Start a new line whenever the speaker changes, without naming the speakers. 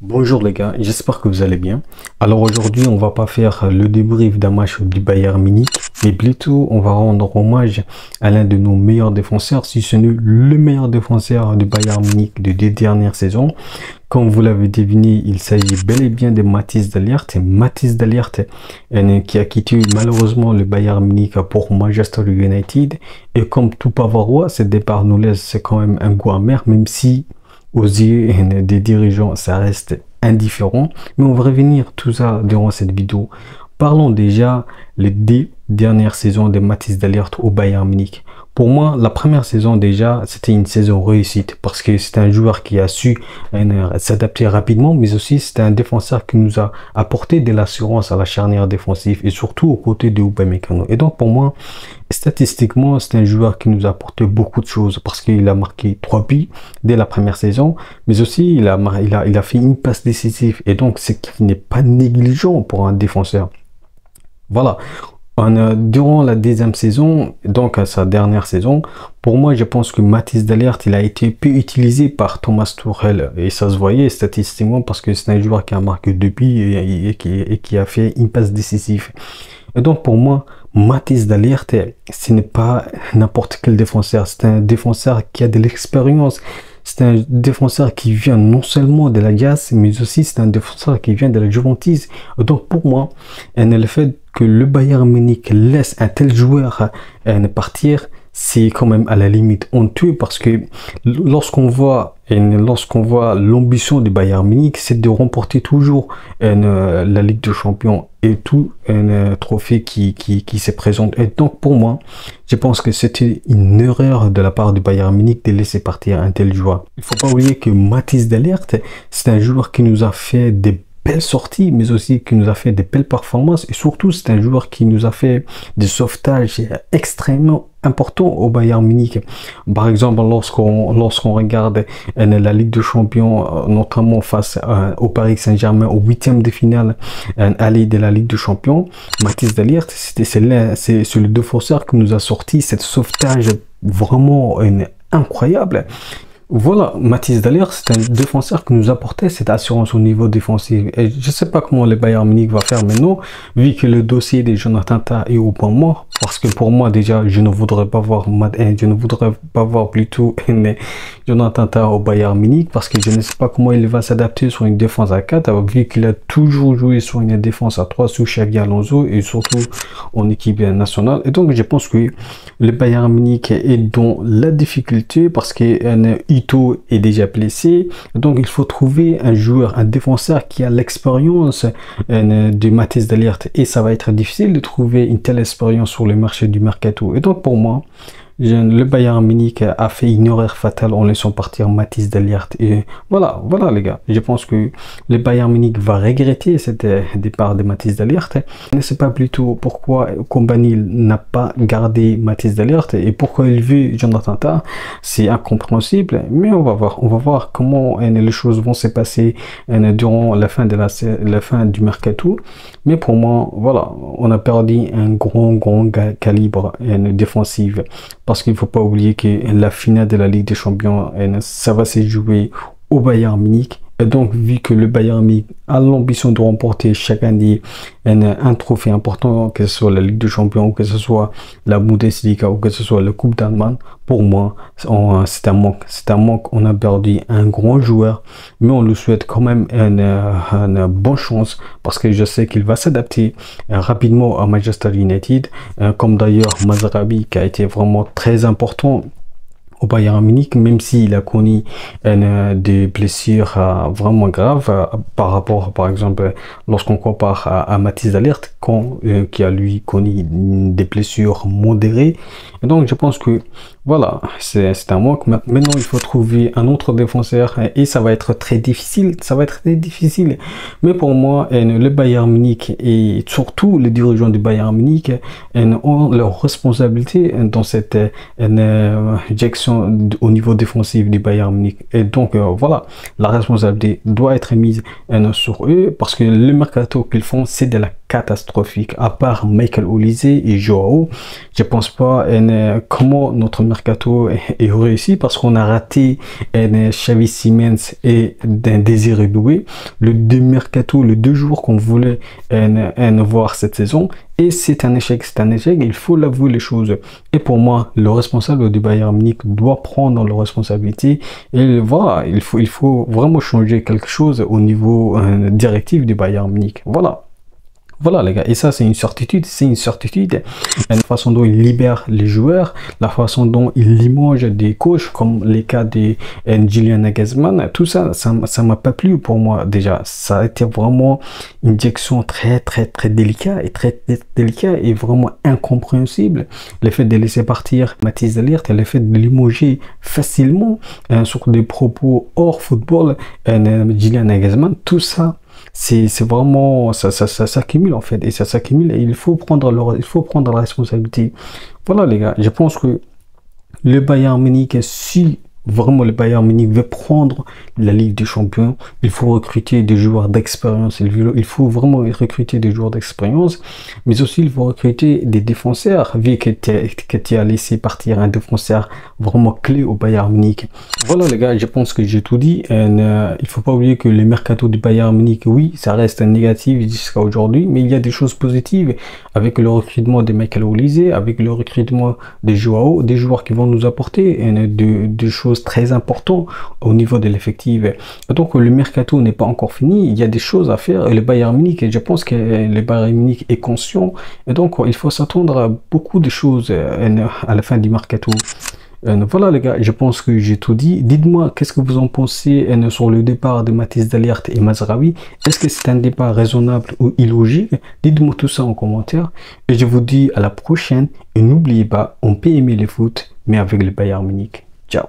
Bonjour les gars, j'espère que vous allez bien. Alors aujourd'hui, on va pas faire le débrief d'un match du Bayern Munich, mais plutôt on va rendre hommage à l'un de nos meilleurs défenseurs, si ce n'est le meilleur défenseur du Bayern Munich des dernières saisons. Comme vous l'avez deviné, il s'agit bel et bien de Matthijs de Ligt. Matthijs de Ligt qui a quitté malheureusement le Bayern Munich pour Manchester United. Et comme tout Bavarois, ce départ nous laisse quand même un goût amer, même si aux yeux des dirigeants, ça reste indifférent. Mais on va revenir tout ça durant cette vidéo. Parlons déjà les 2 dernières saisons de Matthijs de Ligt au Bayern Munich. Pour moi, la première saison déjà, c'était une saison réussite parce que c'est un joueur qui a su s'adapter rapidement, mais aussi c'est un défenseur qui nous a apporté de l'assurance à la charnière défensive et surtout aux côtés de Upamecano. Et donc pour moi, statistiquement, c'est un joueur qui nous a apporté beaucoup de choses parce qu'il a marqué 3 buts dès la première saison, mais aussi il a fait une passe décisive et donc ce qui n'est pas négligeant pour un défenseur. Voilà. Durant la deuxième saison, donc à sa dernière saison, pour moi, je pense que Matthijs de Ligt, il a été peu utilisé par Thomas Tuchel et ça se voyait statistiquement parce que c'est un joueur qui a marqué 2 buts et qui a fait une passe décisive. Et donc pour moi, Matthijs de Ligt, ce n'est pas n'importe quel défenseur, c'est un défenseur qui a de l'expérience. C'est un défenseur qui vient non seulement de la Jazz, mais aussi c'est un défenseur qui vient de la Juventus. Donc pour moi, le fait que le Bayern Munich laisse un tel joueur partir, c'est quand même à la limite honteux parce que lorsqu'on voit l'ambition du Bayern Munich, c'est de remporter toujours la Ligue des Champions et tout un trophée qui se présente. Et donc pour moi, je pense que c'était une erreur de la part du Bayern Munich de laisser partir un tel joueur. Il faut pas oublier que Matthijs de Ligt, c'est un joueur qui nous a fait des belles sorties, mais aussi qui nous a fait des belles performances et surtout c'est un joueur qui nous a fait des sauvetages extrêmement importants au Bayern Munich. Par exemple, lorsqu'on regarde la Ligue des Champions, notamment face au Paris Saint-Germain au 8e de finale aller de la Ligue des Champions, Matthijs de Ligt, c'est le défenseur qui nous a sorti cette sauvetage vraiment incroyable. Voilà, Matthijs de Ligt, c'est un défenseur qui nous apportait cette assurance au niveau défensif. Et je ne sais pas comment le Bayern Munich va faire maintenant, vu que le dossier de Jonathan Tah est au point mort. Parce que pour moi, déjà, je ne voudrais pas voir plutôt Jonathan Tah au Bayern Munich, parce que je ne sais pas comment il va s'adapter sur une défense à 4, vu qu'il a toujours joué sur une défense à 3 sous Xabi Alonso et surtout en équipe nationale. Et donc, je pense que le Bayern Munich est dans la difficulté parce que Ito est déjà blessé, donc il faut trouver un joueur, un défenseur qui a l'expérience de Matthijs de Ligt et ça va être difficile de trouver une telle expérience sur le marché du mercato. Et donc pour moi, le Bayern Munich a fait une erreur fatale en laissant partir Matthijs de Ligt. Et voilà les gars, je pense que le Bayern Munich va regretter ce départ de Matthijs de Ligt. Je ne sais pas plutôt pourquoi Kompany n'a pas gardé Matthijs de Ligt et pourquoi il veut Jonathan Tah. C'est incompréhensible, mais on va voir comment les choses vont se passer durant la fin du mercato. Mais pour moi, voilà, on a perdu un grand calibre défensif. Parce qu'il ne faut pas oublier que la finale de la Ligue des Champions, ça va se jouer au Bayern Munich. Et donc, vu que le Bayern Munich a l'ambition de remporter chaque année un trophée important, que ce soit la Ligue des Champions, que ce soit la Bundesliga ou que ce soit la Coupe d'Allemagne, pour moi, c'est un manque. C'est un manque. On a perdu un grand joueur, mais on lui souhaite quand même une bonne chance parce que je sais qu'il va s'adapter rapidement à Manchester United, comme d'ailleurs Mazraoui qui a été vraiment très important au Bayern Munich, même s'il a connu des blessures vraiment graves par rapport, par exemple, lorsqu'on compare à Matthijs de Ligt, qui a lui connu des blessures modérées. Et donc, je pense que voilà, c'est un manque. Maintenant, il faut trouver un autre défenseur et ça va être très difficile. Ça va être très difficile. Mais pour moi, le Bayern Munich et surtout les dirigeants du Bayern Munich ont leur responsabilité dans cette injection au niveau défensif du Bayern Munich. Et donc, voilà, la responsabilité doit être mise sur eux parce que le mercato qu'ils font, c'est de la catastrophique. À part Michael Olise et Joao, je pense pas comment notre mercato est réussi, parce qu'on a raté Xavi Simons et Désiré Doué, le deux mercato, les 2 jours qu'on voulait voir cette saison. Et c'est un échec, il faut l'avouer les choses. Et pour moi, le responsable du Bayern Munich doit prendre la responsabilité. Et voilà, il faut vraiment changer quelque chose au niveau directif du Bayern Munich. Voilà. Voilà les gars, et ça c'est une certitude, la façon dont il libère les joueurs, la façon dont il limoge des coachs, comme les cas de Julian Nagelsmann, tout ça, ça m'a pas plu pour moi déjà. Ça a été vraiment une direction très délicate et vraiment incompréhensible. Le fait de laisser partir Mathys de Ligt, le fait de limoger facilement sur des propos hors football Julian Nagelsmann, tout ça, c'est vraiment ça s'accumule en fait, et ça s'accumule, et il faut prendre la responsabilité. Voilà les gars, je pense que le Bayern Munich, si vraiment le Bayern Munich veut prendre la Ligue des Champions, il faut recruter des joueurs d'expérience, il faut vraiment recruter des joueurs d'expérience, mais aussi il faut recruter des défenseurs, vu que tu as laissé partir un défenseur vraiment clé au Bayern Munich. Voilà les gars, je pense que j'ai tout dit. Il faut pas oublier que le mercato du Bayern Munich, oui, ça reste négatif jusqu'à aujourd'hui, mais il y a des choses positives avec le recrutement de Michael Olise, avec le recrutement de Joao, des joueurs qui vont nous apporter des choses très importantes au niveau de l'effectif. Donc le mercato n'est pas encore fini, il y a des choses à faire, et le Bayern Munich, je pense que le Bayern Munich est conscient, et donc il faut s'attendre à beaucoup de choses à la fin du mercato. Voilà les gars, je pense que j'ai tout dit. Dites-moi qu'est-ce que vous en pensez sur le départ de Mathys de Ligt et Mazraoui. Est-ce que c'est un départ raisonnable ou illogique? Dites-moi tout ça en commentaire. Et je vous dis à la prochaine. Et n'oubliez pas, on peut aimer le foot, mais avec le Bayern Munich. Ciao.